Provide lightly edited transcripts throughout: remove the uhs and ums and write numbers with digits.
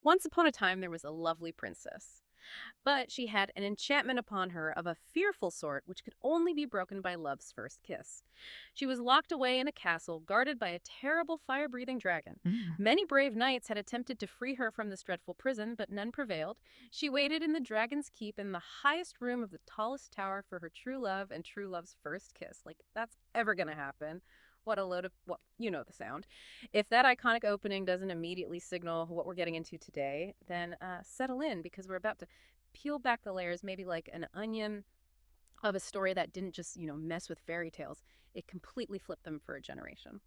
Once upon a time, there was a lovely princess. But she had an enchantment upon her of a fearful sort which could only be broken by love's first kiss. She was locked away in a castle guarded by a terrible fire-breathing dragon. Mm. Many brave knights had attempted to free her from this dreadful prison, but none prevailed. She waited in the dragon's keep in the highest room of the tallest tower for her true love and true love's first kiss. Like, that's ever gonna happen. What a load of, well, you know the sound. If that iconic opening doesn't immediately signal what we're getting into today, then settle in because we're about to peel back the layers, maybe like an onion of a story that didn't just, mess with fairy tales. It completely flipped them for a generation.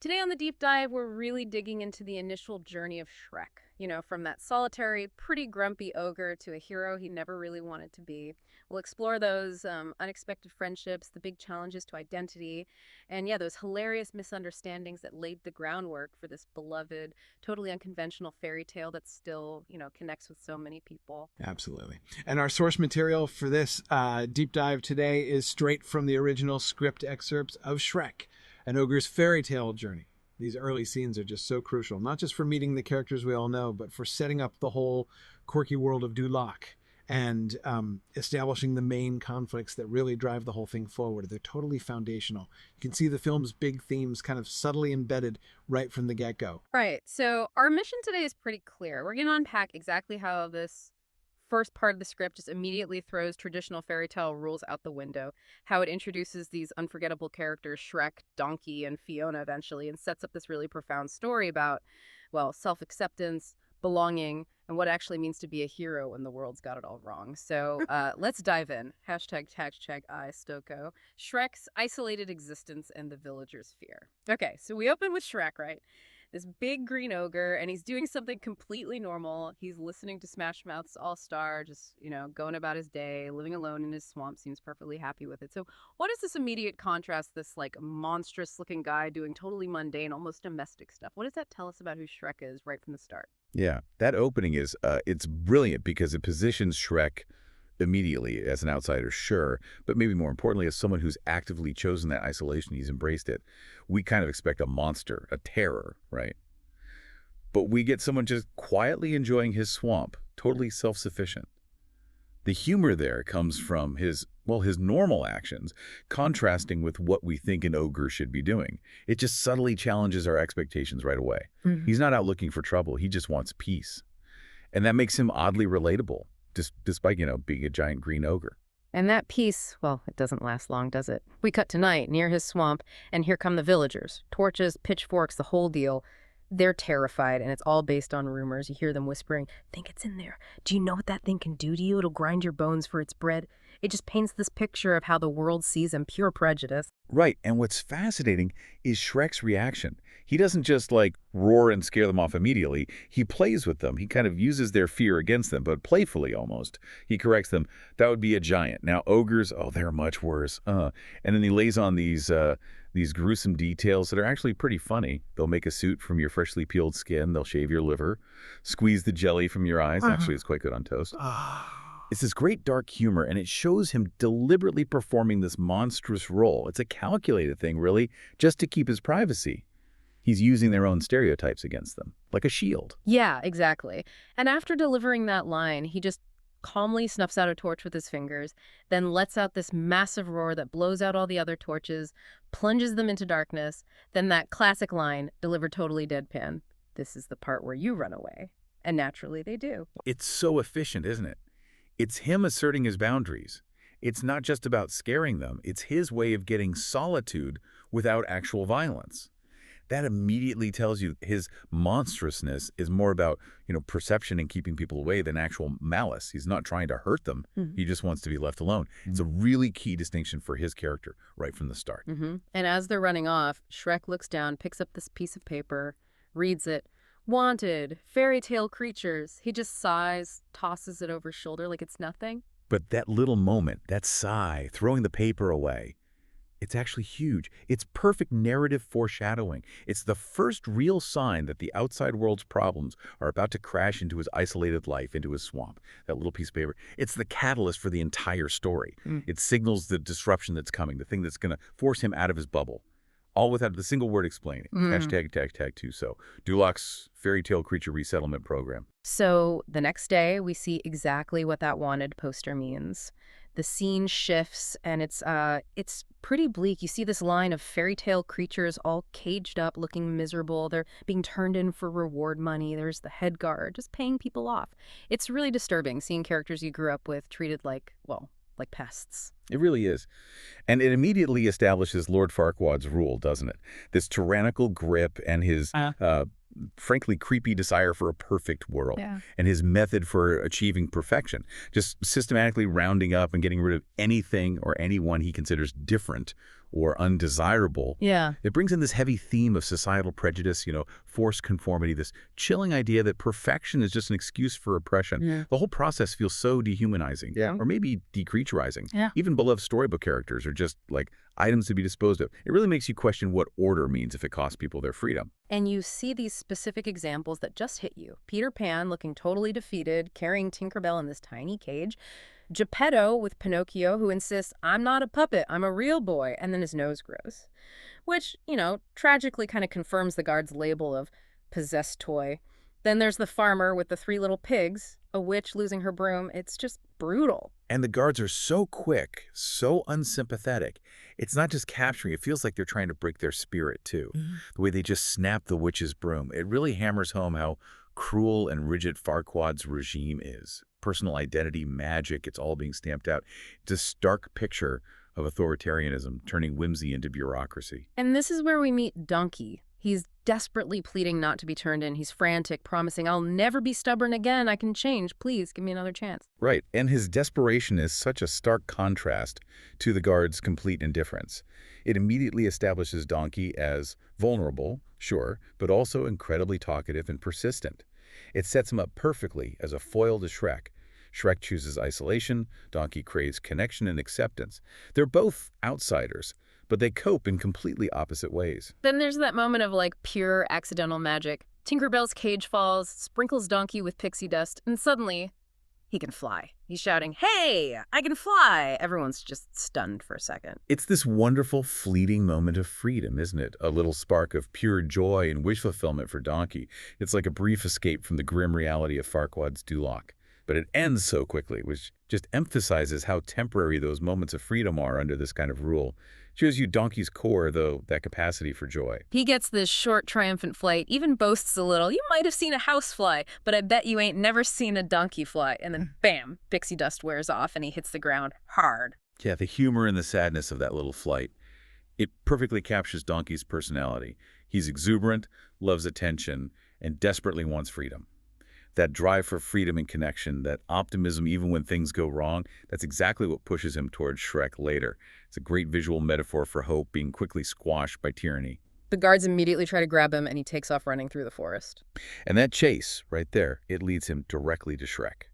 Today on the deep dive, we're really digging into the initial journey of Shrek. From that solitary, pretty grumpy ogre to a hero he never really wanted to be. We'll explore those unexpected friendships, the big challenges to identity, and yeah, those hilarious misunderstandings that laid the groundwork for this beloved, totally unconventional fairy tale that still, connects with so many people. Absolutely. And our source material for this deep dive today is straight from the original script excerpts of Shrek, an ogre's fairy tale journey. These early scenes are just so crucial, not just for meeting the characters we all know, but for setting up the whole quirky world of Duloc and establishing the main conflicts that really drive the whole thing forward. They're totally foundational. You can see the film's big themes kind of subtly embedded right from the get-go. Right. So our mission today is pretty clear. We're going to unpack exactly how this first part of the script just immediately throws traditional fairy tale rules out the window, how it introduces these unforgettable characters, Shrek, Donkey, and Fiona eventually, and sets up this really profound story about, well, self-acceptance, belonging, and what it actually means to be a hero when the world's got it all wrong. So let's dive in. Hashtag I, Stoko. Shrek's isolated existence and the villager's fear. Okay, so we open with Shrek, right? This big green ogre, and he's doing something completely normal. He's listening to Smash Mouth's All Star, just, going about his day, living alone in his swamp, seems perfectly happy with it. So what is this immediate contrast, this like monstrous looking guy doing totally mundane, almost domestic stuff? What does that tell us about who Shrek is right from the start? Yeah, that opening is it's brilliant because it positions Shrek immediately as an outsider, sure, but maybe more importantly as someone who's actively chosen that isolation. He's embraced it. We kind of expect a monster, a terror, right? But we get someone just quietly enjoying his swamp, totally self-sufficient. The humor there comes from his normal actions, contrasting with what we think an ogre should be doing. It just subtly challenges our expectations right away. Mm-hmm. He's not out looking for trouble. He just wants peace. And that makes him oddly relatable, despite, being a giant green ogre. And that peace, well, it doesn't last long, does it? We cut to night near his swamp, and here come the villagers. Torches, pitchforks, the whole deal. They're terrified, and it's all based on rumors. You hear them whispering, "Think it's in there. Do you know what that thing can do to you? It'll grind your bones for its bread." It just paints this picture of how the world sees him, pure prejudice. Right, and what's fascinating is Shrek's reaction. He doesn't just, roar and scare them off immediately. He plays with them. He kind of uses their fear against them, but playfully almost. He corrects them. That would be a giant. Now, ogres, they're much worse. And then he lays on these gruesome details that are actually pretty funny. They'll make a suit from your freshly peeled skin. They'll shave your liver, squeeze the jelly from your eyes. Actually, it's quite good on toast. It's this great dark humor, and it shows him deliberately performing this monstrous role. It's a calculated thing, really, just to keep his privacy. He's using their own stereotypes against them, like a shield. Yeah, exactly. And after delivering that line, he just calmly snuffs out a torch with his fingers, then lets out this massive roar that blows out all the other torches, plunges them into darkness. Then that classic line, delivered totally deadpan, "This is the part where you run away." And naturally they do. It's so efficient, isn't it? It's him asserting his boundaries. It's not just about scaring them. It's his way of getting solitude without actual violence. That immediately tells you his monstrousness is more about, perception and keeping people away than actual malice. He's not trying to hurt them. Mm-hmm. He just wants to be left alone. It's a really key distinction for his character right from the start. Mm-hmm. And as they're running off, Shrek looks down, picks up this piece of paper, reads it. "Wanted, fairy tale creatures." He just sighs, tosses it over his shoulder like it's nothing. But that little moment, that sigh, throwing the paper away, it's actually huge. It's perfect narrative foreshadowing. It's the first real sign that the outside world's problems are about to crash into his isolated life, into his swamp. That little piece of paper. It's the catalyst for the entire story. It signals the disruption that's coming, the thing that's going to force him out of his bubble. all without the single word explaining. Mm. Hashtag tag tag too. So Duloc's fairy tale creature resettlement program. So the next day, we see exactly what that wanted poster means. The scene shifts, and it's pretty bleak. You see this line of fairy tale creatures all caged up, looking miserable. They're being turned in for reward money. There's the head guard just paying people off. It's really disturbing seeing characters you grew up with treated like, well, like pests. It really is. And it immediately establishes Lord Farquaad's rule, doesn't it? This tyrannical grip and his, frankly, creepy desire for a perfect world. Yeah. And his method for achieving perfection, just systematically rounding up and getting rid of anything or anyone he considers different or undesirable. Yeah. It brings in this heavy theme of societal prejudice, forced conformity, this chilling idea that perfection is just an excuse for oppression. Yeah. The whole process feels so dehumanizing, or maybe decreaturizing. Yeah. Even beloved storybook characters are just like items to be disposed of. It really makes you question what order means if it costs people their freedom. And you see these specific examples that just hit you. Peter Pan looking totally defeated, carrying Tinkerbell in this tiny cage. Geppetto with Pinocchio, who insists, I'm not a puppet, I'm a real boy, and then his nose grows. Which, tragically kind of confirms the guard's label of possessed toy. Then there's the farmer with the 3 little pigs, a witch losing her broom. It's just brutal. And the guards are so quick, so unsympathetic. It's not just capturing, it feels like they're trying to break their spirit, too. The way they just snap the witch's broom. It really hammers home how cruel and rigid Farquaad's regime is. Personal identity, magic, it's all being stamped out. It's a stark picture of authoritarianism, turning whimsy into bureaucracy. And this is where we meet Donkey. He's desperately pleading not to be turned in. He's frantic, promising, I'll never be stubborn again. I can change. Please, give me another chance. Right, and his desperation is such a stark contrast to the guard's complete indifference. It immediately establishes Donkey as vulnerable, sure, but also incredibly talkative and persistent. It sets him up perfectly as a foil to Shrek. Shrek chooses isolation, Donkey craves connection and acceptance. They're both outsiders, but they cope in completely opposite ways. Then there's that moment of pure accidental magic. Tinkerbell's cage falls, sprinkles Donkey with pixie dust, and suddenly he can fly. He's shouting, hey, I can fly! Everyone's just stunned for a second. It's this wonderful, fleeting moment of freedom, isn't it? A little spark of pure joy and wish fulfillment for Donkey. It's like a brief escape from the grim reality of Farquaad's Duloc. But it ends so quickly, which just emphasizes how temporary those moments of freedom are under this kind of rule. Shows you Donkey's core, though, that capacity for joy. He gets this short, triumphant flight, even boasts a little. You might have seen a house fly, but I bet you ain't never seen a donkey fly. And then, bam, pixie dust wears off and he hits the ground hard. Yeah, the humor and the sadness of that little flight. It perfectly captures Donkey's personality. He's exuberant, loves attention, and desperately wants freedom. That drive for freedom and connection, that optimism even when things go wrong, that's exactly what pushes him towards Shrek later. It's a great visual metaphor for hope being quickly squashed by tyranny. The guards immediately try to grab him, and he takes off running through the forest. And that chase, right there, it leads him directly to Shrek.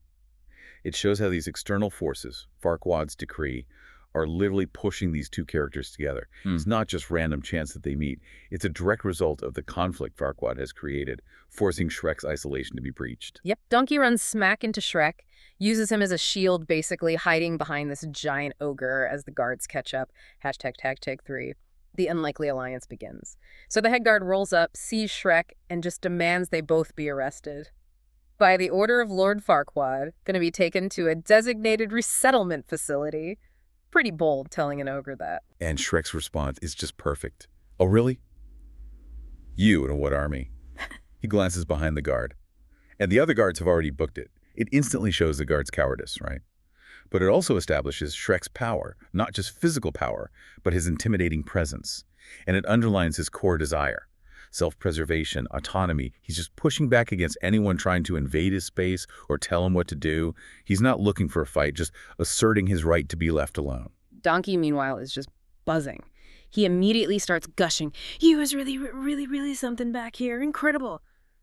It shows how these external forces, Farquaad's decree, are literally pushing these two characters together. It's not just random chance that they meet. It's a direct result of the conflict Farquaad has created, forcing Shrek's isolation to be breached. Yep, Donkey runs smack into Shrek, uses him as a shield, basically, hiding behind this giant ogre as the guards catch up. Hashtag tag tag 3. The unlikely alliance begins. So the head guard rolls up, sees Shrek, and just demands they both be arrested. By the order of Lord Farquaad, going to be taken to a designated resettlement facility. Pretty bold telling an ogre that. And Shrek's response is just perfect. Oh, really? You and what army? He glances behind the guard. And the other guards have already booked it. It instantly shows the guard's cowardice, right? But it also establishes Shrek's power, not just physical power, but his intimidating presence. And it underlines his core desire. Self-preservation, autonomy. He's just pushing back against anyone trying to invade his space or tell him what to do. He's not looking for a fight, just asserting his right to be left alone. Donkey, meanwhile, is just buzzing. He immediately starts gushing, "You was really something back here. Incredible."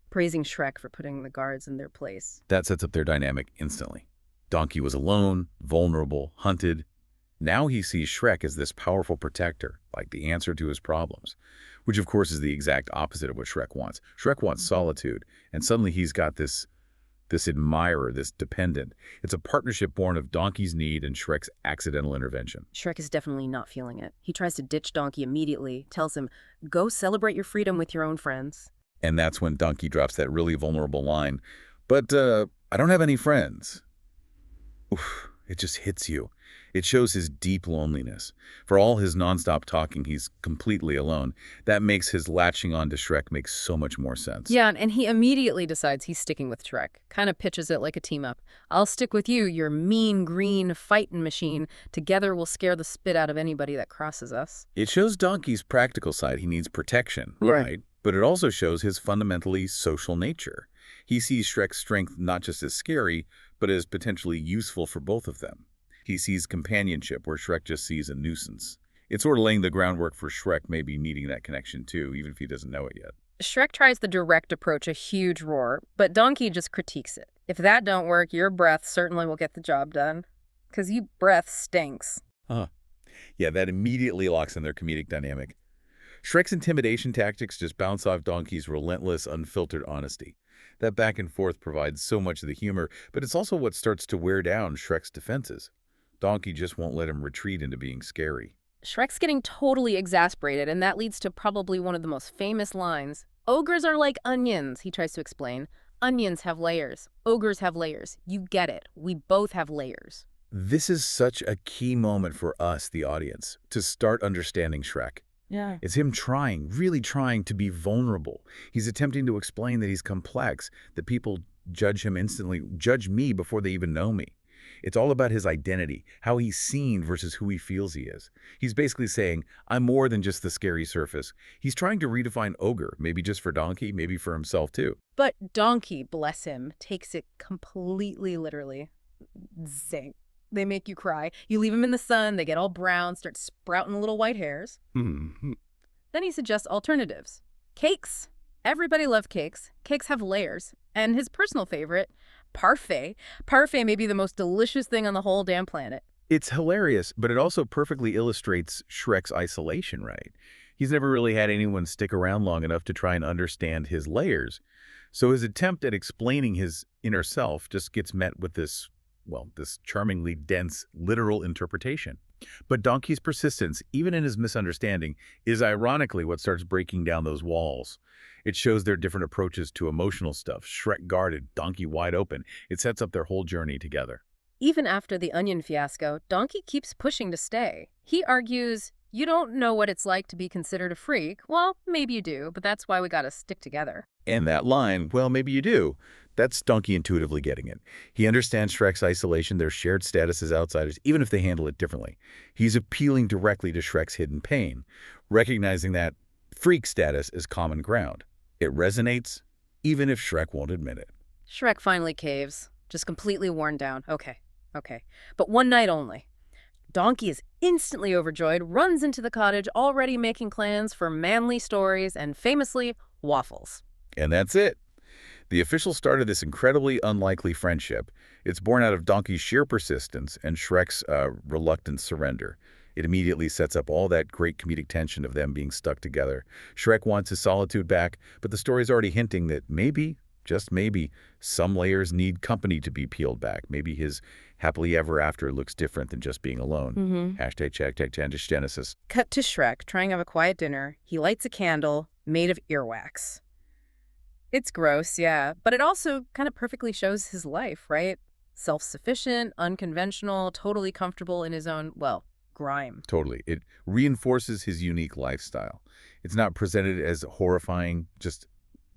Praising Shrek for putting the guards in their place. That sets up their dynamic instantly. Donkey was alone, vulnerable, hunted. Now he sees Shrek as this powerful protector, like the answer to his problems, which of course is the exact opposite of what Shrek wants. Shrek wants solitude, and suddenly he's got this this admirer, this dependent. It's a partnership born of Donkey's need and Shrek's accidental intervention. Shrek is definitely not feeling it. He tries to ditch Donkey immediately, tells him, go celebrate your freedom with your own friends. And that's when Donkey drops that really vulnerable line, but I don't have any friends. Oof, it just hits you. It shows his deep loneliness. For all his nonstop talking, he's completely alone. That makes his latching on to Shrek make so much more sense. Yeah, and he immediately decides he's sticking with Shrek. Kind of pitches it like a team-up. I'll stick with you, your mean, green, fighting machine. Together we'll scare the spit out of anybody that crosses us. It shows Donkey's practical side. He needs protection, Right. But it also shows his fundamentally social nature. He sees Shrek's strength not just as scary, but as potentially useful for both of them. He sees companionship where Shrek just sees a nuisance. It's sort of laying the groundwork for Shrek maybe needing that connection too, even if he doesn't know it yet. Shrek tries the direct approach, a huge roar, but Donkey just critiques it. If that don't work, your breath certainly will get the job done. 'Cause you breath stinks. Yeah, that immediately locks in their comedic dynamic. Shrek's intimidation tactics just bounce off Donkey's relentless, unfiltered honesty. That back and forth provides so much of the humor, but it's also what starts to wear down Shrek's defenses. Donkey just won't let him retreat into being scary. Shrek's getting totally exasperated, and that leads to probably one of the most famous lines. Ogres are like onions, he tries to explain. Onions have layers. Ogres have layers. You get it. We both have layers. This is such a key moment for us, the audience, to start understanding Shrek. Yeah. It's him trying, really trying to be vulnerable. He's attempting to explain that he's complex, that people judge him instantly, judge me before they even know me. It's all about his identity, how he's seen versus who he feels he is. He's basically saying, I'm more than just the scary surface. He's trying to redefine Ogre, maybe just for Donkey, maybe for himself too. But Donkey, bless him, takes it completely literally. Zing. They make you cry. You leave them in the sun, they get all brown, start sprouting little white hairs. Then he suggests alternatives. Cakes. Everybody loves cakes. Cakes have layers. And his personal favorite, parfait. Parfait may be the most delicious thing on the whole damn planet. It's hilarious, but it also perfectly illustrates Shrek's isolation, right? He's never really had anyone stick around long enough to try and understand his layers. So his attempt at explaining his inner self just gets met with this charmingly dense, literal interpretation. But Donkey's persistence, even in his misunderstanding, is ironically what starts breaking down those walls. It shows their different approaches to emotional stuff. Shrek guarded, Donkey wide open. It sets up their whole journey together. Even after the onion fiasco, Donkey keeps pushing to stay. He argues, you don't know what it's like to be considered a freak. Well, maybe you do, but that's why we gotta stick together. And that line, well, maybe you do, that's Donkey intuitively getting it. He understands Shrek's isolation, their shared status as outsiders, even if they handle it differently. He's appealing directly to Shrek's hidden pain, recognizing that freak status is common ground. It resonates, even if Shrek won't admit it. Shrek finally caves, just completely worn down. Okay. But one night only. Donkey is instantly overjoyed, runs into the cottage, already making plans for manly stories and, famously, waffles. And that's it. The official start of this incredibly unlikely friendship. It's born out of Donkey's sheer persistence and Shrek's reluctant surrender. It immediately sets up all that great comedic tension of them being stuck together. Shrek wants his solitude back, but the story's already hinting that maybe, just maybe, some layers need company to be peeled back. Maybe his happily ever after looks different than just being alone. #, Genesis. Cut to Shrek, trying to have a quiet dinner. He lights a candle made of earwax. It's gross, yeah, but it also kind of perfectly shows his life, right? Self-sufficient, unconventional, totally comfortable in his own, grime. Totally. It reinforces his unique lifestyle. It's not presented as horrifying, just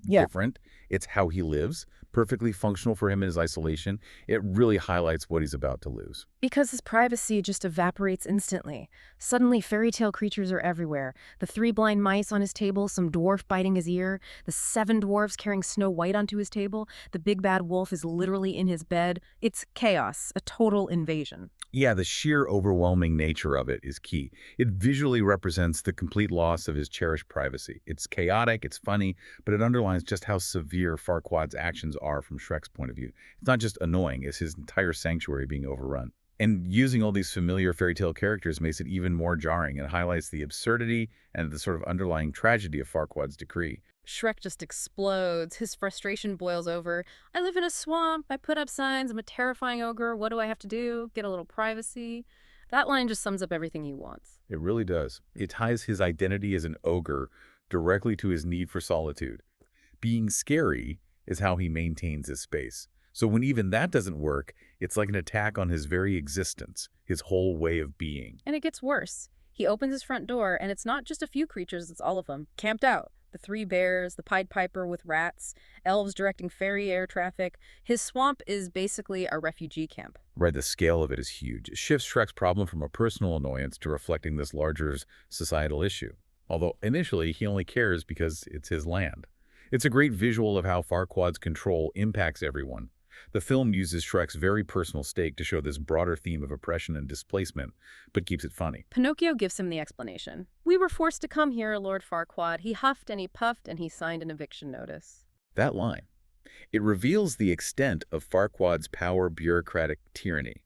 different. It's how he lives, perfectly functional for him in his isolation. It really highlights what he's about to lose. Because his privacy just evaporates instantly. Suddenly, fairy tale creatures are everywhere. The 3 blind mice on his table, some dwarf biting his ear, the 7 dwarves carrying Snow White onto his table, the big bad wolf is literally in his bed. It's chaos, a total invasion. Yeah, the sheer overwhelming nature of it is key. It visually represents the complete loss of his cherished privacy. It's chaotic, it's funny, but it underlines just how severe Farquaad's actions are from Shrek's point of view. It's not just annoying, it's his entire sanctuary being overrun. And using all these familiar fairy tale characters makes it even more jarring and highlights the absurdity and the sort of underlying tragedy of Farquaad's decree. Shrek just explodes. His frustration boils over. I live in a swamp. I put up signs. I'm a terrifying ogre. What do I have to do? Get a little privacy. That line just sums up everything he wants. It really does. It ties his identity as an ogre directly to his need for solitude. Being scary is how he maintains his space. So when even that doesn't work, it's like an attack on his very existence, his whole way of being. And it gets worse. He opens his front door, and it's not just a few creatures, it's all of them, camped out. The 3 bears, the Pied Piper with rats, elves directing fairy air traffic. His swamp is basically a refugee camp. Right, the scale of it is huge. It shifts Shrek's problem from a personal annoyance to reflecting this larger societal issue. Although initially he only cares because it's his land. It's a great visual of how Farquaad's control impacts everyone. The film uses Shrek's very personal stake to show this broader theme of oppression and displacement, but keeps it funny. Pinocchio gives him the explanation. We were forced to come here, Lord Farquaad. He huffed and he puffed and he signed an eviction notice. That line. It reveals the extent of Farquaad's power bureaucratic tyranny.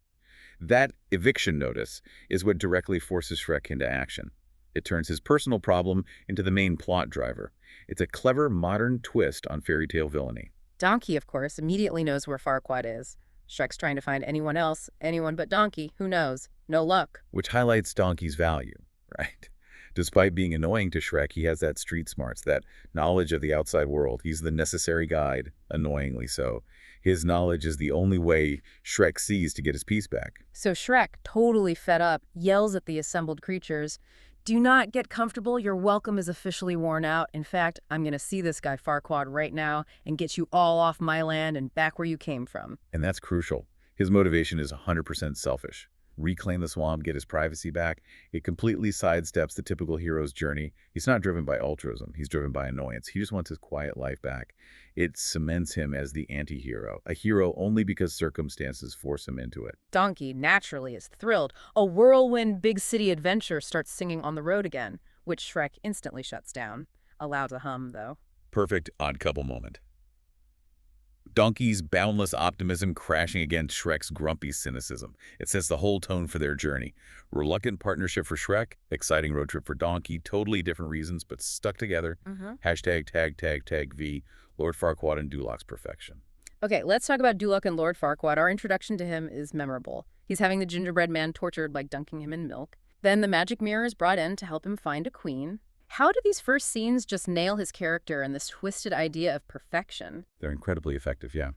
That eviction notice is what directly forces Shrek into action. It turns his personal problem into the main plot driver. It's a clever modern twist on fairy tale villainy. Donkey, of course, immediately knows where Farquaad is. Shrek's trying to find anyone else, anyone but Donkey. Who knows? No luck. Which highlights Donkey's value, right? Despite being annoying to Shrek, he has that street smarts, that knowledge of the outside world. He's the necessary guide, annoyingly so. His knowledge is the only way Shrek sees to get his peace back. So Shrek, totally fed up, yells at the assembled creatures, "Do not get comfortable. Your welcome is officially worn out. In fact, I'm going to see this guy Farquaad right now and get you all off my land and back where you came from." And that's crucial. His motivation is 100% selfish. Reclaim the swamp, get his privacy back. It completely sidesteps the typical hero's journey. He's not driven by altruism. He's driven by annoyance. He just wants his quiet life back. It cements him as the anti-hero, a hero only because circumstances force him into it. Donkey, naturally, is thrilled. A whirlwind big city adventure starts singing on the road again, which Shrek instantly shuts down. Allowed to hum, though. Perfect odd couple moment. Donkey's boundless optimism crashing against Shrek's grumpy cynicism. It sets the whole tone for their journey. Reluctant partnership for Shrek, exciting road trip for Donkey, totally different reasons, but stuck together. Hashtag tag V, Lord Farquaad and Duloc's perfection. Okay, let's talk about Duloc and Lord Farquaad. Our introduction to him is memorable. He's having the gingerbread man tortured by dunking him in milk. Then the magic mirror is brought in to help him find a queen. How do these first scenes just nail his character and this twisted idea of perfection? They're incredibly effective, yeah.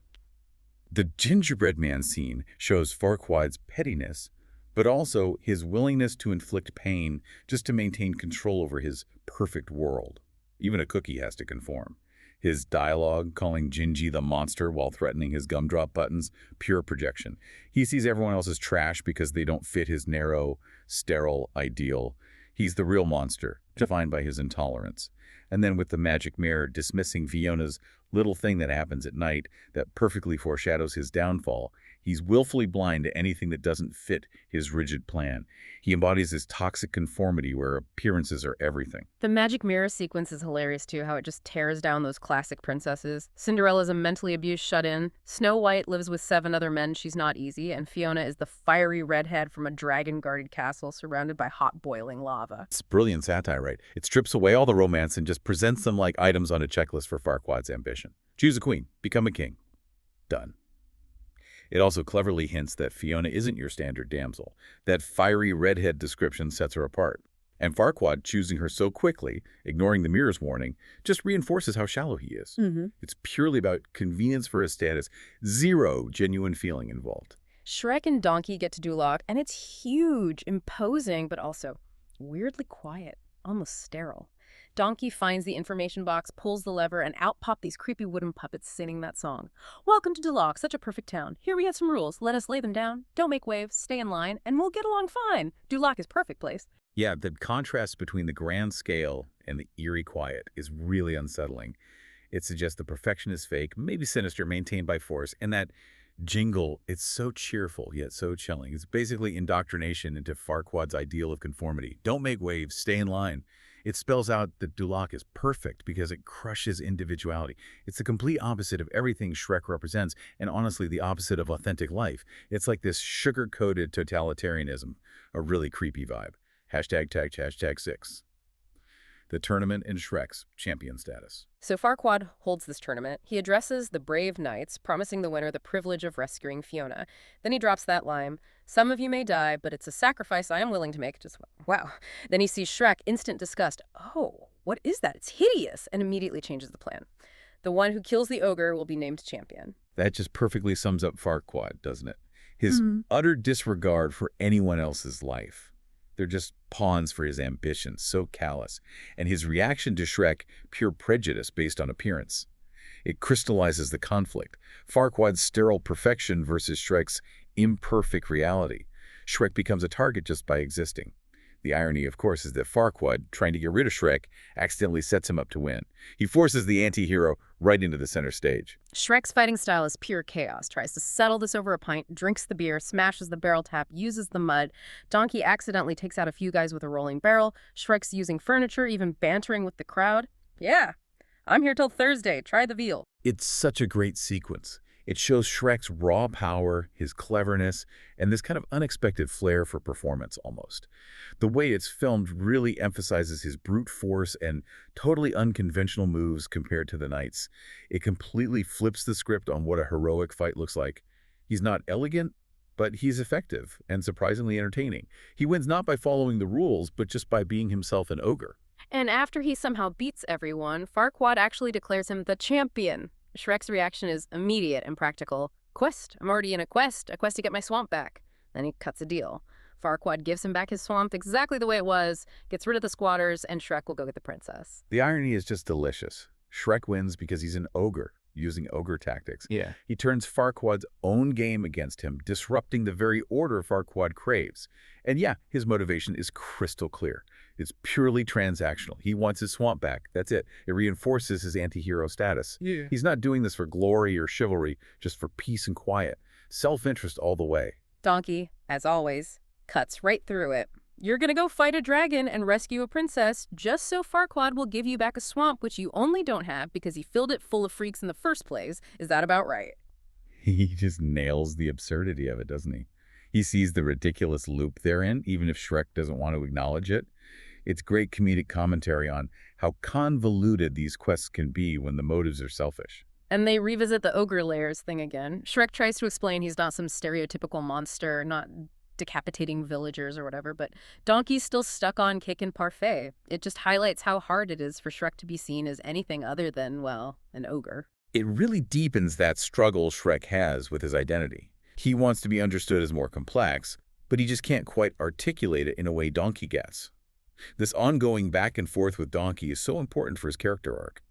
The gingerbread man scene shows Farquaad's pettiness, but also his willingness to inflict pain just to maintain control over his perfect world. Even a cookie has to conform. His dialogue, calling Gingy the monster while threatening his gumdrop buttons, pure projection. He sees everyone else as trash because they don't fit his narrow, sterile ideal. He's the real monster, defined by his intolerance. And then with the magic mirror dismissing Fiona's little thing that happens at night that perfectly foreshadows his downfall, he's willfully blind to anything that doesn't fit his rigid plan. He embodies this toxic conformity where appearances are everything. The magic mirror sequence is hilarious too, how it just tears down those classic princesses. Cinderella's a mentally abused shut-in. Snow White lives with 7 other men she's not easy, and Fiona is the fiery redhead from a dragon-guarded castle surrounded by hot boiling lava. It's brilliant satire, right? It strips away all the romance and just presents them like items on a checklist for Farquaad's ambition. Choose a queen, become a king. Done. It also cleverly hints that Fiona isn't your standard damsel. That fiery redhead description sets her apart. And Farquaad choosing her so quickly, ignoring the mirror's warning, just reinforces how shallow he is. It's purely about convenience for his status. Zero genuine feeling involved. Shrek and Donkey get to Duloc, and it's huge, imposing, but also weirdly quiet, almost sterile. Donkey finds the information box, pulls the lever, and out pop these creepy wooden puppets singing that song. "Welcome to Duloc, such a perfect town. Here we have some rules. Let us lay them down. Don't make waves, stay in line, and we'll get along fine. Duloc is perfect place." Yeah, the contrast between the grand scale and the eerie quiet is really unsettling. It suggests the perfection is fake, maybe sinister, maintained by force, and that jingle, it's so cheerful yet so chilling. It's basically indoctrination into Farquaad's ideal of conformity. Don't make waves, stay in line. It spells out that Duloc is perfect because it crushes individuality. It's the complete opposite of everything Shrek represents, and honestly, the opposite of authentic life. It's like this sugar-coated totalitarianism, a really creepy vibe. Hashtag 6. The tournament in Shrek's champion status. So Farquaad holds this tournament. He addresses the brave knights, promising the winner the privilege of rescuing Fiona. Then he drops that line, "Some of you may die, but it's a sacrifice I am willing to make." Just wow. Then he sees Shrek, instant disgust. "Oh, what is that? It's hideous," and immediately changes the plan. The one who kills the ogre will be named champion. That just perfectly sums up Farquaad, doesn't it? His utter disregard for anyone else's life. They're just pawns for his ambitions, so callous. And his reaction to Shrek, pure prejudice based on appearance. It crystallizes the conflict. Farquaad's sterile perfection versus Shrek's imperfect reality. Shrek becomes a target just by existing. The irony, of course, is that Farquaad, trying to get rid of Shrek, accidentally sets him up to win. He forces the anti-hero right into the center stage. Shrek's fighting style is pure chaos. Tries to settle this over a pint, drinks the beer, smashes the barrel tap, uses the mud. Donkey accidentally takes out a few guys with a rolling barrel. Shrek's using furniture, even bantering with the crowd. "Yeah, I'm here till Thursday. Try the veal." It's such a great sequence. It shows Shrek's raw power, his cleverness, and this kind of unexpected flair for performance almost. The way it's filmed really emphasizes his brute force and totally unconventional moves compared to the knights. It completely flips the script on what a heroic fight looks like. He's not elegant, but he's effective and surprisingly entertaining. He wins not by following the rules, but just by being himself an ogre. And after he somehow beats everyone, Farquaad actually declares him the champion. Shrek's reaction is immediate and practical. "Quest. I'm already in a quest to get my swamp back." Then he cuts a deal. Farquaad gives him back his swamp exactly the way it was, gets rid of the squatters, and Shrek will go get the princess. The irony is just delicious. Shrek wins because he's an ogre, using ogre tactics. Yeah. He turns Farquaad's own game against him, disrupting the very order Farquaad craves. And yeah, his motivation is crystal clear. It's purely transactional. He wants his swamp back. That's it. It reinforces his anti-hero status. Yeah. He's not doing this for glory or chivalry, just for peace and quiet. Self-interest all the way. Donkey, as always, cuts right through it. "You're gonna go fight a dragon and rescue a princess just so Farquaad will give you back a swamp which you only don't have because he filled it full of freaks in the first place. Is that about right?" He just nails the absurdity of it, doesn't he? He sees the ridiculous loop therein, even if Shrek doesn't want to acknowledge it. It's great comedic commentary on how convoluted these quests can be when the motives are selfish. And they revisit the ogre layers thing again. Shrek tries to explain he's not some stereotypical monster, not decapitating villagers or whatever, but Donkey's still stuck on kick and parfait. It just highlights how hard it is for Shrek to be seen as anything other than, well, an ogre. It really deepens that struggle Shrek has with his identity. He wants to be understood as more complex, but he just can't quite articulate it in a way Donkey gets. This ongoing back and forth with Donkey is so important for his character arc.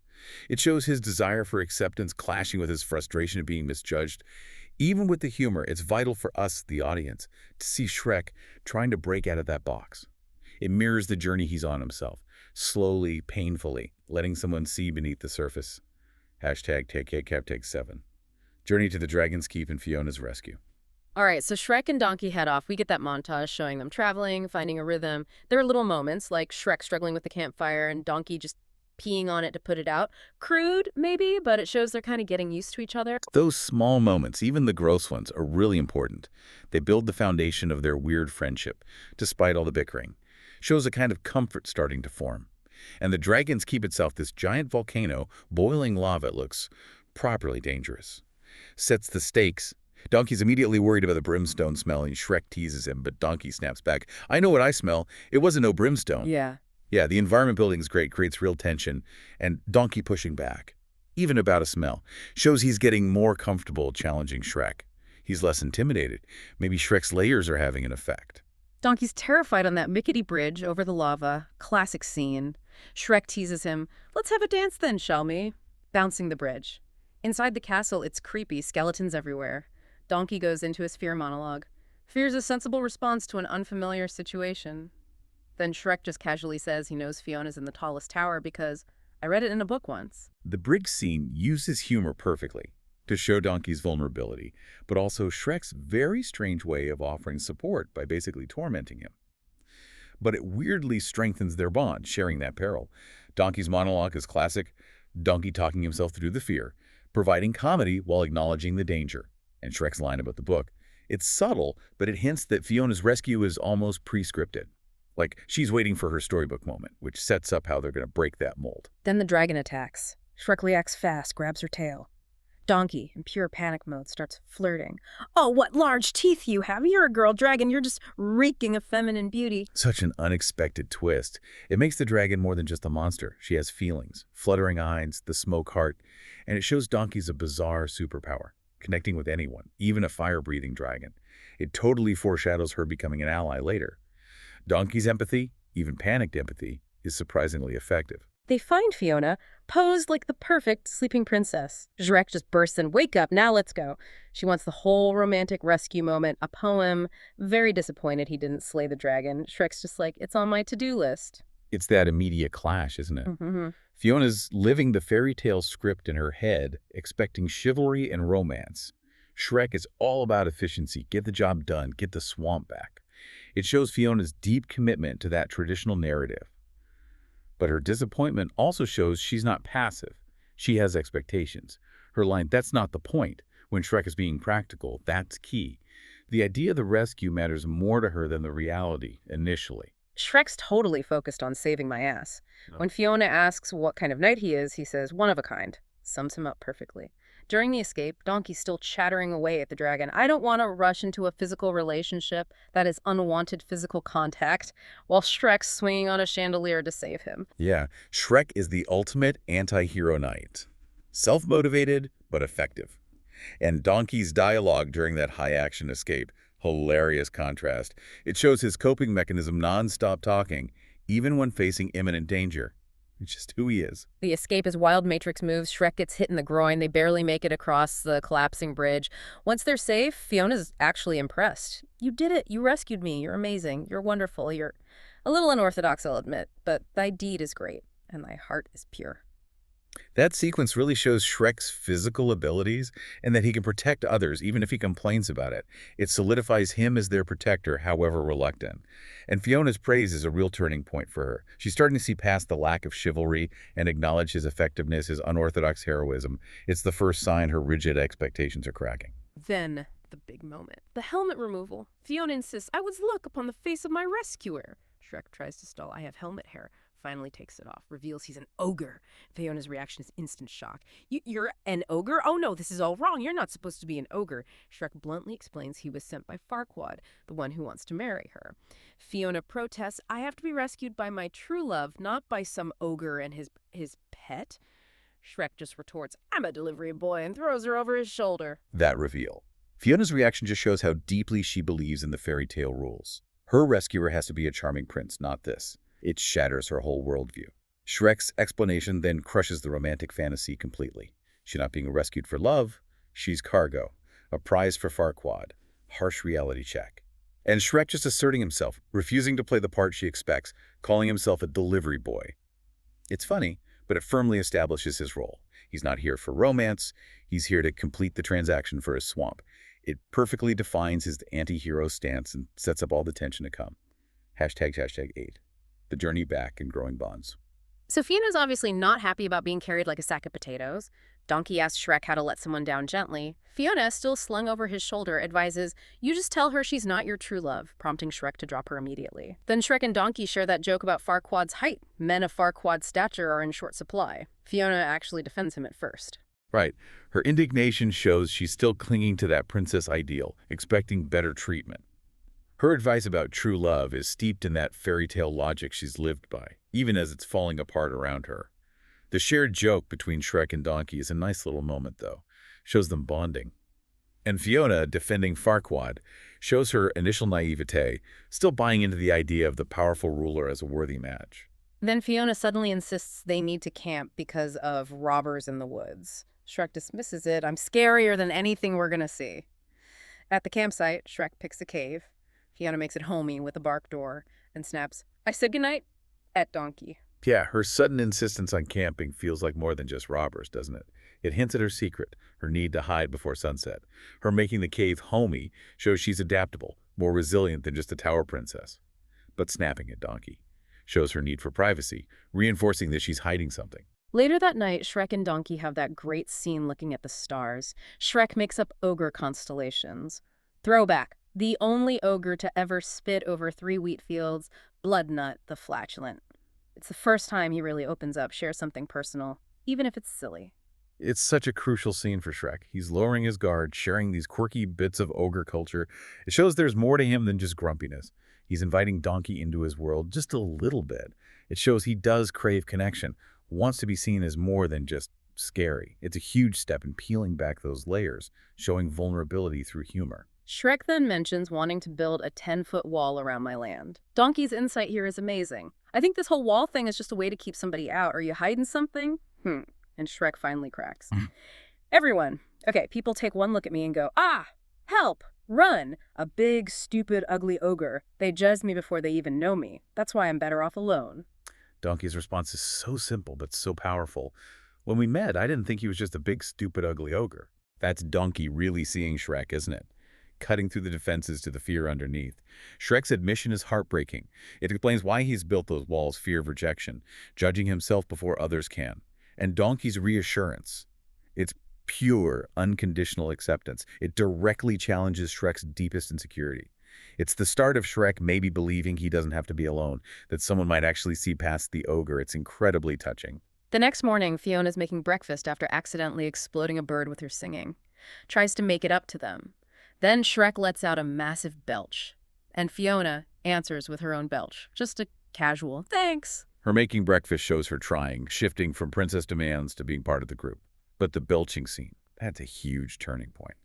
It shows his desire for acceptance clashing with his frustration of being misjudged. Even with the humor, it's vital for us, the audience, to see Shrek trying to break out of that box. It mirrors the journey he's on himself, slowly, painfully, letting someone see beneath the surface. Hashtag take 7. Journey to the Dragon's Keep and Fiona's rescue. All right, so Shrek and Donkey head off. We get that montage showing them traveling, finding a rhythm. There are little moments like Shrek struggling with the campfire and Donkey just peeing on it to put it out. Crude, maybe, but it shows they're kind of getting used to each other. Those small moments, even the gross ones, are really important. They build the foundation of their weird friendship, despite all the bickering. Shows a kind of comfort starting to form. And the Dragon's Keep itself, this giant volcano, boiling lava, looks properly dangerous. Sets the stakes. Donkey's immediately worried about the brimstone smell, and Shrek teases him, but Donkey snaps back. "I know what I smell. It wasn't no brimstone." Yeah, the environment building is great, creates real tension, and Donkey pushing back, even about a smell, shows he's getting more comfortable challenging Shrek. He's less intimidated. Maybe Shrek's layers are having an effect. Donkey's terrified on that mickety bridge over the lava. Classic scene. Shrek teases him, "Let's have a dance then, shall we?" Bouncing the bridge. Inside the castle, it's creepy, skeletons everywhere. Donkey goes into his fear monologue. Fear's a sensible response to an unfamiliar situation. Then Shrek just casually says he knows Fiona's in the tallest tower because I read it in a book once. The bridge scene uses humor perfectly to show Donkey's vulnerability, but also Shrek's very strange way of offering support by basically tormenting him. but it weirdly strengthens their bond, sharing that peril. Donkey's monologue is classic, Donkey talking himself through the fear, providing comedy while acknowledging the danger. And Shrek's line about the book. It's subtle, but it hints that Fiona's rescue is almost pre-scripted. Like, she's waiting for her storybook moment, which sets up how they're going to break that mold. Then the dragon attacks. Shrek reacts fast, grabs her tail. Donkey, in pure panic mode, starts flirting. "Oh, what large teeth you have! You're a girl dragon, you're just reeking of feminine beauty." Such an unexpected twist. It makes the dragon more than just a monster. She has feelings, fluttering eyes, the smoke heart, and it shows Donkey's a bizarre superpower, connecting with anyone, even a fire-breathing dragon. It totally foreshadows her becoming an ally later. Donkey's empathy, even panicked empathy, is surprisingly effective. They find Fiona, posed like the perfect sleeping princess. Shrek just bursts in, "Wake up, now let's go." She wants the whole romantic rescue moment, a poem. Very disappointed he didn't slay the dragon. Shrek's just like, "It's on my to-do list." It's that immediate clash, isn't it? Mm-hmm. Fiona's living the fairy tale script in her head, expecting chivalry and romance. Shrek is all about efficiency, get the job done, get the swamp back. It shows Fiona's deep commitment to that traditional narrative. But her disappointment also shows she's not passive. She has expectations. Her line, "That's not the point," when Shrek is being practical, that's key. The idea of the rescue matters more to her than the reality, initially. Shrek's totally focused on saving my ass. When Fiona asks what kind of knight he is, he says, "One of a kind." Sums him up perfectly. During the escape, Donkey's still chattering away at the dragon. "I don't want to rush into a physical relationship that is unwanted physical contact," while Shrek's swinging on a chandelier to save him. Yeah, Shrek is the ultimate anti-hero knight. Self-motivated, but effective. And Donkey's dialogue during that high-action escape, hilarious contrast. It shows his coping mechanism non-stop talking, even when facing imminent danger. It's just who he is. The escape is wild Matrix moves. Shrek gets hit in the groin. They barely make it across the collapsing bridge. Once they're safe, Fiona's actually impressed. "You did it. You rescued me. You're amazing. You're wonderful. You're a little unorthodox, I'll admit, but thy deed is great, and thy heart is pure." That sequence really shows Shrek's physical abilities and that he can protect others even if he complains about it. It solidifies him as their protector, however reluctant. And Fiona's praise is a real turning point for her. She's starting to see past the lack of chivalry and acknowledge his effectiveness, his unorthodox heroism. It's the first sign her rigid expectations are cracking. Then, the big moment. The helmet removal. Fiona insists, "I was look upon the face of my rescuer." Shrek tries to stall. "I have helmet hair." Finally takes it off, reveals he's an ogre. Fiona's reaction is instant shock. You're an ogre? Oh no, this is all wrong. You're not supposed to be an ogre." Shrek bluntly explains he was sent by Farquaad, the one who wants to marry her. Fiona protests, "I have to be rescued by my true love, not by some ogre and his pet." Shrek just retorts, "I'm a delivery boy," and throws her over his shoulder. That reveal. Fiona's reaction just shows how deeply she believes in the fairy tale rules. Her rescuer has to be a charming prince, not this. It shatters her whole worldview. Shrek's explanation then crushes the romantic fantasy completely. She's not being rescued for love, she's cargo, a prize for Farquaad. Harsh reality check. And Shrek just asserting himself, refusing to play the part she expects, calling himself a delivery boy. It's funny, but it firmly establishes his role. He's not here for romance, he's here to complete the transaction for his swamp. It perfectly defines his anti-hero stance and sets up all the tension to come. #8. The journey back and growing bonds. So Fiona's obviously not happy about being carried like a sack of potatoes. Donkey asks Shrek how to let someone down gently. Fiona, still slung over his shoulder, advises, "You just tell her she's not your true love," prompting Shrek to drop her immediately. Then Shrek and Donkey share that joke about Farquaad's height. Men of Farquaad's stature are in short supply. Fiona actually defends him at first. Right. Her indignation shows she's still clinging to that princess ideal, expecting better treatment. Her advice about true love is steeped in that fairy tale logic she's lived by, even as it's falling apart around her. The shared joke between Shrek and Donkey is a nice little moment, though. Shows them bonding. And Fiona, defending Farquaad, shows her initial naivete, still buying into the idea of the powerful ruler as a worthy match. Then Fiona suddenly insists they need to camp because of robbers in the woods. Shrek dismisses it. "I'm scarier than anything we're gonna see." At the campsite, Shrek picks a cave. Fiona makes it homey with a bark door and snaps, "I said goodnight," at Donkey. Yeah, her sudden insistence on camping feels like more than just robbers, doesn't it? It hints at her secret, her need to hide before sunset. Her making the cave homey shows she's adaptable, more resilient than just a tower princess. but snapping at Donkey. Shows her need for privacy, reinforcing that she's hiding something. Later that night, Shrek and Donkey have that great scene looking at the stars. Shrek makes up ogre constellations. Throwback. The only ogre to ever spit over 3 wheat fields, Bloodnut the Flatulent. It's the first time he really opens up, shares something personal, even if it's silly. It's such a crucial scene for Shrek. He's lowering his guard, sharing these quirky bits of ogre culture. It shows there's more to him than just grumpiness. He's inviting Donkey into his world just a little bit. It shows he does crave connection, wants to be seen as more than just scary. It's a huge step in peeling back those layers, showing vulnerability through humor. Shrek then mentions wanting to build a 10-foot wall around my land. Donkey's insight here is amazing. I think this whole wall thing is just a way to keep somebody out. Are you hiding something? And Shrek finally cracks. Everyone. Okay, people take one look at me and go, ah, help, run. A big, stupid, ugly ogre. They judge me before they even know me. That's why I'm better off alone. Donkey's response is so simple but so powerful. When we met, I didn't think he was just a big, stupid, ugly ogre. That's Donkey really seeing Shrek, isn't it? Cutting through the defenses to the fear underneath. Shrek's admission is heartbreaking. It explains why he's built those walls, fear of rejection, judging himself before others can. And Donkey's reassurance. It's pure, unconditional acceptance. It directly challenges Shrek's deepest insecurity. It's the start of Shrek maybe believing he doesn't have to be alone, that someone might actually see past the ogre. It's incredibly touching. The next morning, Fiona's making breakfast after accidentally exploding a bird with her singing. Tries to make it up to them. Then Shrek lets out a massive belch. And Fiona answers with her own belch. Just a casual, thanks. Her making breakfast shows her trying, shifting from princess demands to being part of the group. But the belching scene, that's a huge turning point.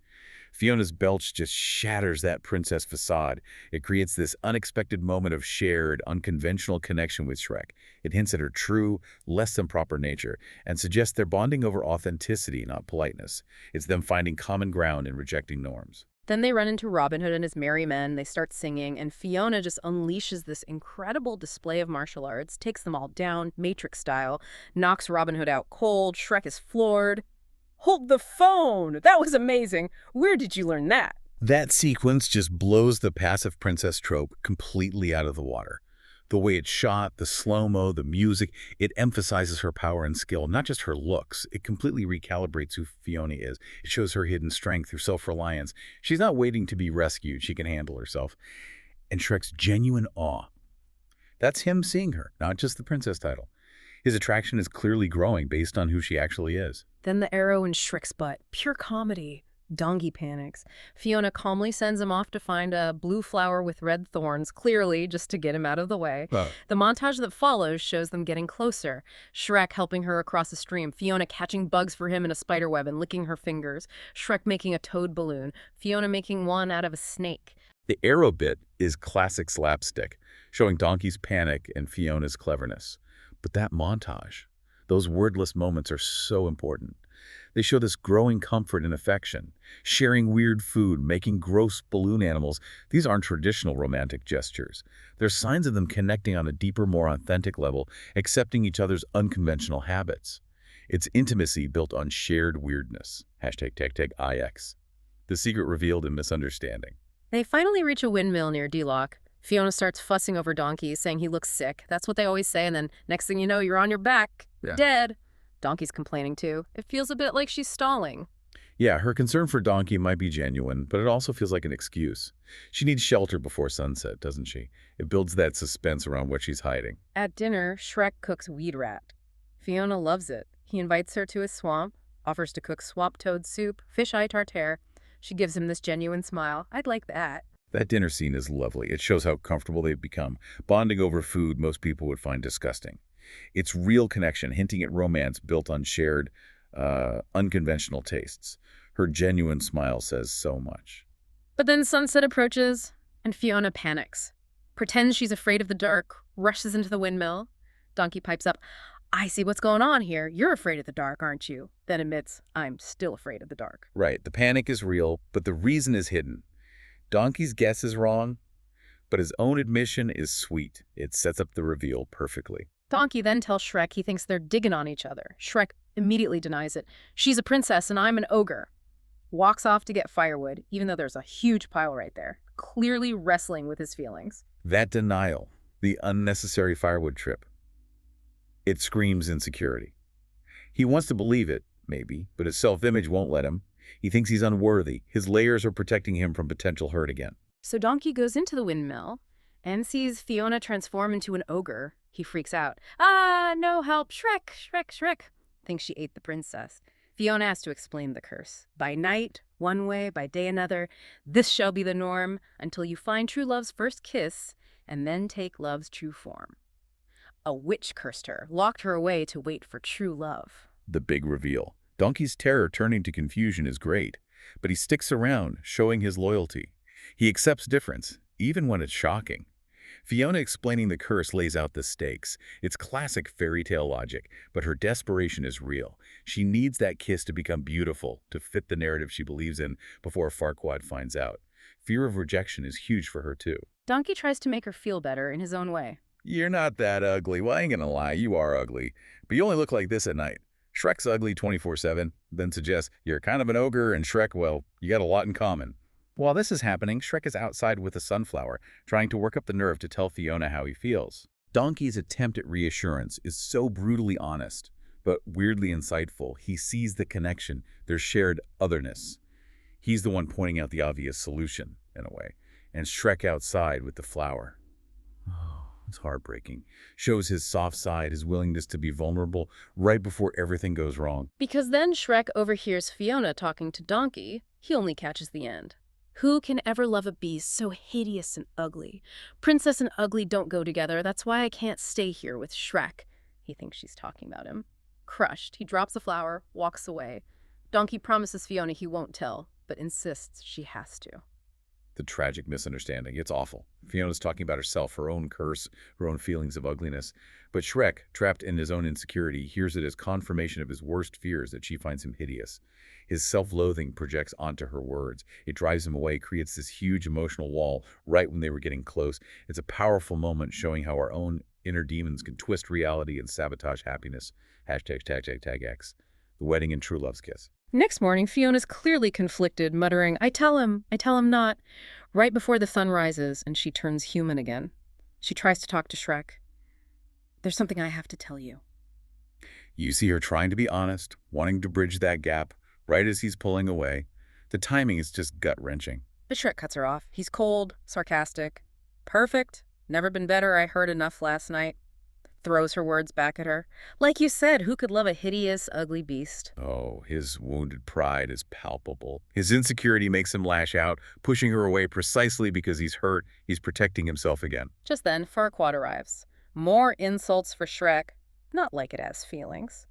Fiona's belch just shatters that princess facade. It creates this unexpected moment of shared, unconventional connection with Shrek. It hints at her true, less than proper nature, and suggests they're bonding over authenticity, not politeness. It's them finding common ground and rejecting norms. Then they run into Robin Hood and his merry men, they start singing, and Fiona just unleashes this incredible display of martial arts, takes them all down, Matrix style, knocks Robin Hood out cold, Shrek is floored. Hold the phone! That was amazing! Where did you learn that? That sequence just blows the passive princess trope completely out of the water. The way it's shot, the slow-mo, the music, it emphasizes her power and skill, not just her looks. It completely recalibrates who Fiona is. It shows her hidden strength, her self-reliance. She's not waiting to be rescued. She can handle herself. And Shrek's genuine awe. That's him seeing her, not just the princess title. His attraction is clearly growing based on who she actually is. Then the arrow in Shrek's butt. Pure comedy. Donkey panics. Fiona calmly sends him off to find a blue flower with red thorns, clearly just to get him out of the way. The montage that follows shows them getting closer. Shrek helping her across the stream, Fiona catching bugs for him in a spider web and licking her fingers, Shrek making a toad balloon, Fiona making one out of a snake. The arrow bit is classic slapstick, showing Donkey's panic and Fiona's cleverness. But that montage, those wordless moments are so important. They show this growing comfort and affection, sharing weird food, making gross balloon animals. These aren't traditional romantic gestures. They're signs of them connecting on a deeper, more authentic level, accepting each other's unconventional habits. It's intimacy built on shared weirdness. #IX. The secret revealed in Misunderstanding. They finally reach a windmill near D-Lock. Fiona starts fussing over Donkey, saying he looks sick. That's what they always say, and then next thing you know, you're on your back, dead. Donkey's complaining too. It feels a bit like she's stalling. Yeah, her concern for Donkey might be genuine, but it also feels like an excuse. She needs shelter before sunset, doesn't she? It builds that suspense around what she's hiding. At dinner, Shrek cooks weed rat. Fiona loves it. He invites her to his swamp, offers to cook swamp toad soup, fisheye tartare. She gives him this genuine smile. I'd like that. That dinner scene is lovely. It shows how comfortable they've become, bonding over food most people would find disgusting. It's real connection, hinting at romance built on shared, unconventional tastes. Her genuine smile says so much. But then sunset approaches, and Fiona panics. Pretends she's afraid of the dark, rushes into the windmill. Donkey pipes up, I see what's going on here. You're afraid of the dark, aren't you? Then admits, I'm still afraid of the dark. Right, the panic is real, but the reason is hidden. Donkey's guess is wrong, but his own admission is sweet. It sets up the reveal perfectly. Donkey then tells Shrek he thinks they're digging on each other. Shrek immediately denies it. She's a princess and I'm an ogre. Walks off to get firewood, even though there's a huge pile right there, clearly wrestling with his feelings. That denial, The unnecessary firewood trip. It screams insecurity. He wants to believe it, maybe, but his self-image won't let him. He thinks he's unworthy. His layers are protecting him from potential hurt again. So Donkey goes into the windmill and sees Fiona transform into an ogre. He freaks out. Ah, no help, Shrek, Shrek, Shrek. Thinks she ate the princess. Fiona has to explain the curse. By night, one way, by day another. This shall be the norm until you find true love's first kiss and then take love's true form. A witch cursed her, locked her away to wait for true love. The big reveal. Donkey's terror turning to confusion is great, but he sticks around, showing his loyalty. He accepts difference, even when it's shocking. Fiona explaining the curse lays out the stakes. It's classic fairy tale logic, but her desperation is real. She needs that kiss to become beautiful, to fit the narrative she believes in before Farquaad finds out. Fear of rejection is huge for her, too. Donkey tries to make her feel better in his own way. You're not that ugly. Well, I ain't gonna lie, you are ugly. But you only look like this at night. Shrek's ugly 24/7, then suggests you're kind of an ogre, and Shrek, well, you got a lot in common. While this is happening, Shrek is outside with a sunflower, trying to work up the nerve to tell Fiona how he feels. Donkey's attempt at reassurance is so brutally honest, but weirdly insightful. He sees the connection, their shared otherness. He's the one pointing out the obvious solution, in a way, and Shrek outside with the flower. Oh, it's heartbreaking. Shows his soft side, his willingness to be vulnerable right before everything goes wrong. Because then Shrek overhears Fiona talking to Donkey. He only catches the end. Who can ever love a beast so hideous and ugly? Princess and ugly don't go together. That's why I can't stay here with Shrek. He thinks she's talking about him. Crushed, he drops the flower, walks away. Donkey promises Fiona he won't tell, but insists she has to. The tragic misunderstanding. It's awful. Fiona's talking about herself, her own curse, her own feelings of ugliness. But Shrek, trapped in his own insecurity, hears it as confirmation of his worst fears that she finds him hideous. His self-loathing projects onto her words. It drives him away, creates this huge emotional wall right when they were getting close. It's a powerful moment showing how our own inner demons can twist reality and sabotage happiness. #tag X. The wedding and true love's kiss. Next morning, Fiona's clearly conflicted, muttering, I tell him not, right before the sun rises, and she turns human again. She tries to talk to Shrek. There's something I have to tell you. You see her trying to be honest, wanting to bridge that gap, right as he's pulling away. The timing is just gut-wrenching. But Shrek cuts her off. He's cold, sarcastic. Perfect. Never been better. I heard enough last night. Throws her words back at her. Like you said, who could love a hideous, ugly beast? Oh, his wounded pride is palpable. His insecurity makes him lash out, pushing her away precisely because he's hurt. He's protecting himself again. Just then, Farquaad arrives. More insults for Shrek. Not like it has feelings.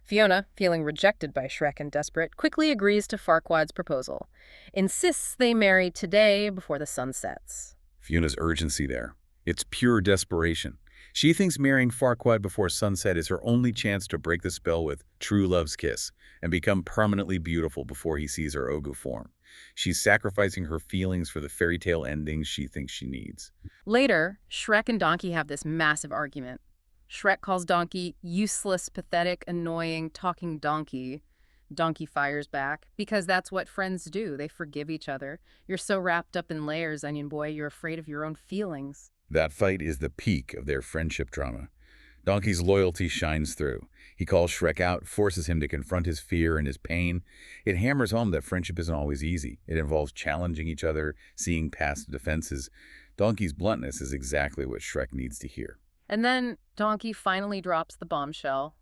Fiona, feeling rejected by Shrek and desperate, quickly agrees to Farquaad's proposal. Insists they marry today before the sun sets. Fiona's urgency there. It's pure desperation. She thinks marrying Farquaad before sunset is her only chance to break the spell with true love's kiss and become permanently beautiful before he sees her ogre form. She's sacrificing her feelings for the fairy tale endings she thinks she needs. Later, Shrek and Donkey have this massive argument. Shrek calls Donkey useless, pathetic, annoying, talking donkey. Donkey fires back, because that's what friends do. They forgive each other. You're so wrapped up in layers, Onion Boy, you're afraid of your own feelings. That fight is the peak of their friendship drama. Donkey's loyalty shines through. He calls Shrek out, forces him to confront his fear and his pain. It hammers home that friendship isn't always easy. It involves challenging each other, seeing past defenses. Donkey's bluntness is exactly what Shrek needs to hear. And then Donkey finally drops the bombshell.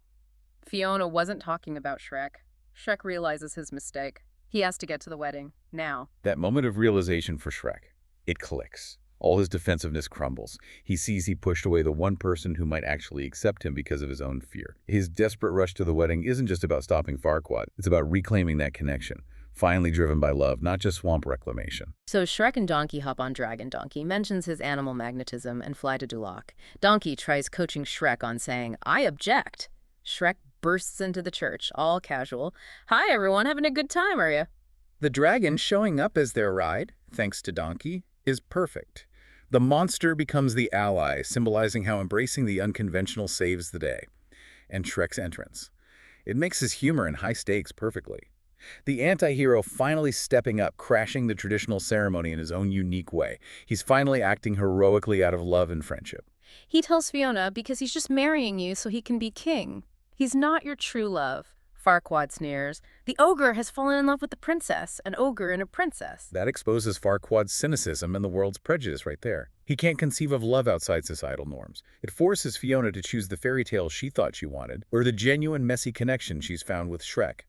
Fiona wasn't talking about Shrek. Shrek realizes his mistake. He has to get to the wedding, now. That moment of realization for Shrek, it clicks. All his defensiveness crumbles. He sees he pushed away the one person who might actually accept him because of his own fear. His desperate rush to the wedding isn't just about stopping Farquaad. It's about reclaiming that connection, finally driven by love, not just swamp reclamation. So Shrek and Donkey hop on Dragon. Donkey mentions his animal magnetism and fly to Duloc. Donkey tries coaching Shrek on saying, I object. Shrek bursts into the church, all casual. Hi, everyone, having a good time, are you? The dragon showing up as their ride, thanks to Donkey, is perfect. The monster becomes the ally, symbolizing how embracing the unconventional saves the day. And Shrek's entrance. It makes his humor and high stakes perfectly. The anti-hero finally stepping up, crashing the traditional ceremony in his own unique way. He's finally acting heroically out of love and friendship. He tells Fiona because he's just marrying you so he can be king. He's not your true love. Farquaad sneers. The ogre has fallen in love with the princess, an ogre and a princess. That exposes Farquaad's cynicism and the world's prejudice right there. He can't conceive of love outside societal norms. It forces Fiona to choose the fairy tale she thought she wanted, or the genuine messy connection she's found with Shrek.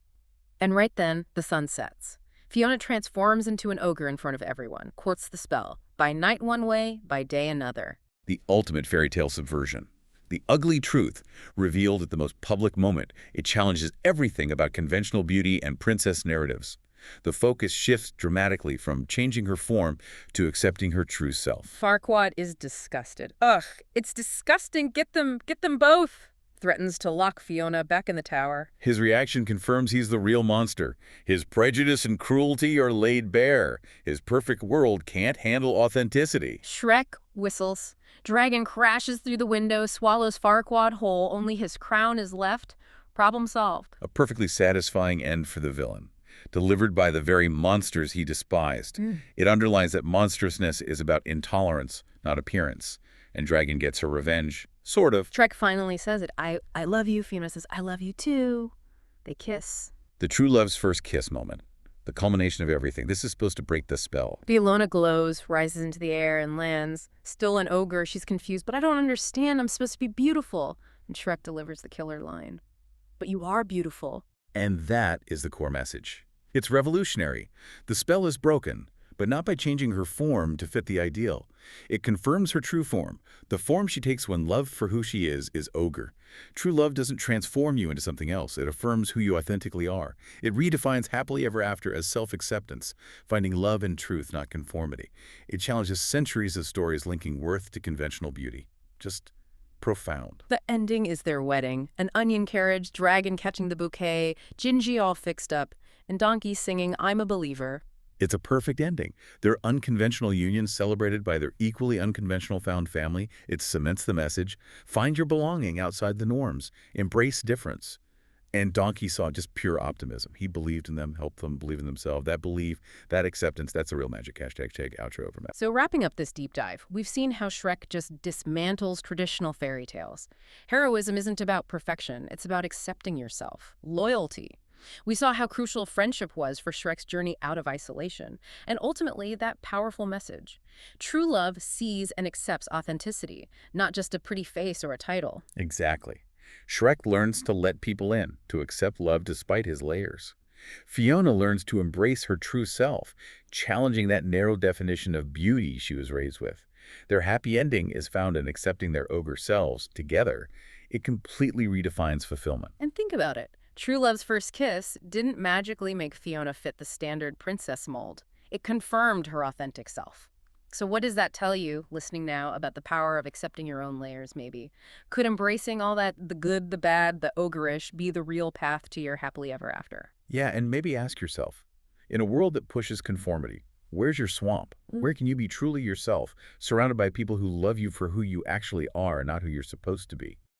And right then, the sun sets. Fiona transforms into an ogre in front of everyone, quotes the spell. By night one way, by day another. The ultimate fairy tale subversion. The ugly truth, revealed at the most public moment. It challenges everything about conventional beauty and princess narratives. The focus shifts dramatically from changing her form to accepting her true self. Farquaad is disgusted. Ugh, it's disgusting. Get them both. Threatens to lock Fiona back in the tower. His reaction confirms he's the real monster. His prejudice and cruelty are laid bare. His perfect world can't handle authenticity. Shrek whistles. Dragon crashes through the window, swallows Farquaad whole. Only his crown is left. Problem solved. A perfectly satisfying end for the villain, delivered by the very monsters he despised. It underlines that monstrousness is about intolerance, not appearance. And Dragon gets her revenge. Sort of. Shrek finally says it. I love you. Fiona says, I love you too. They kiss. The true love's first kiss moment. The culmination of everything. This is supposed to break the spell. Fiona glows, rises into the air, and lands. Still an ogre, she's confused. But I don't understand. I'm supposed to be beautiful. And Shrek delivers the killer line. But you are beautiful. And that is the core message. It's revolutionary. The spell is broken, but not by changing her form to fit the ideal. It confirms her true form. The form she takes when love for who she is ogre. True love doesn't transform you into something else. It affirms who you authentically are. It redefines happily ever after as self-acceptance, finding love in truth, not conformity. It challenges centuries of stories linking worth to conventional beauty. Just profound. The ending is their wedding. An onion carriage, dragon catching the bouquet, Gingy all fixed up, and Donkey singing I'm a Believer. It's a perfect ending. Their unconventional union celebrated by their equally unconventional found family. It cements the message. Find your belonging outside the norms. Embrace difference. And Donkey saw just pure optimism. He believed in them, helped them believe in themselves. That belief, that acceptance, that's a real magic. Hashtag outro over. So wrapping up this deep dive, we've seen how Shrek just dismantles traditional fairy tales. Heroism isn't about perfection. It's about accepting yourself. Loyalty. We saw how crucial friendship was for Shrek's journey out of isolation, and ultimately that powerful message. True love sees and accepts authenticity, not just a pretty face or a title. Exactly. Shrek learns to let people in, to accept love despite his layers. Fiona learns to embrace her true self, challenging that narrow definition of beauty she was raised with. Their happy ending is found in accepting their ogre selves together. It completely redefines fulfillment. And think about it. True love's first kiss didn't magically make Fiona fit the standard princess mold. It confirmed her authentic self. So what does that tell you, listening now, about the power of accepting your own layers, maybe? Could embracing all that, the good, the bad, the ogreish, be the real path to your happily ever after? Yeah, and maybe ask yourself, in a world that pushes conformity, where's your swamp? Where can you be truly yourself, surrounded by people who love you for who you actually are, not who you're supposed to be?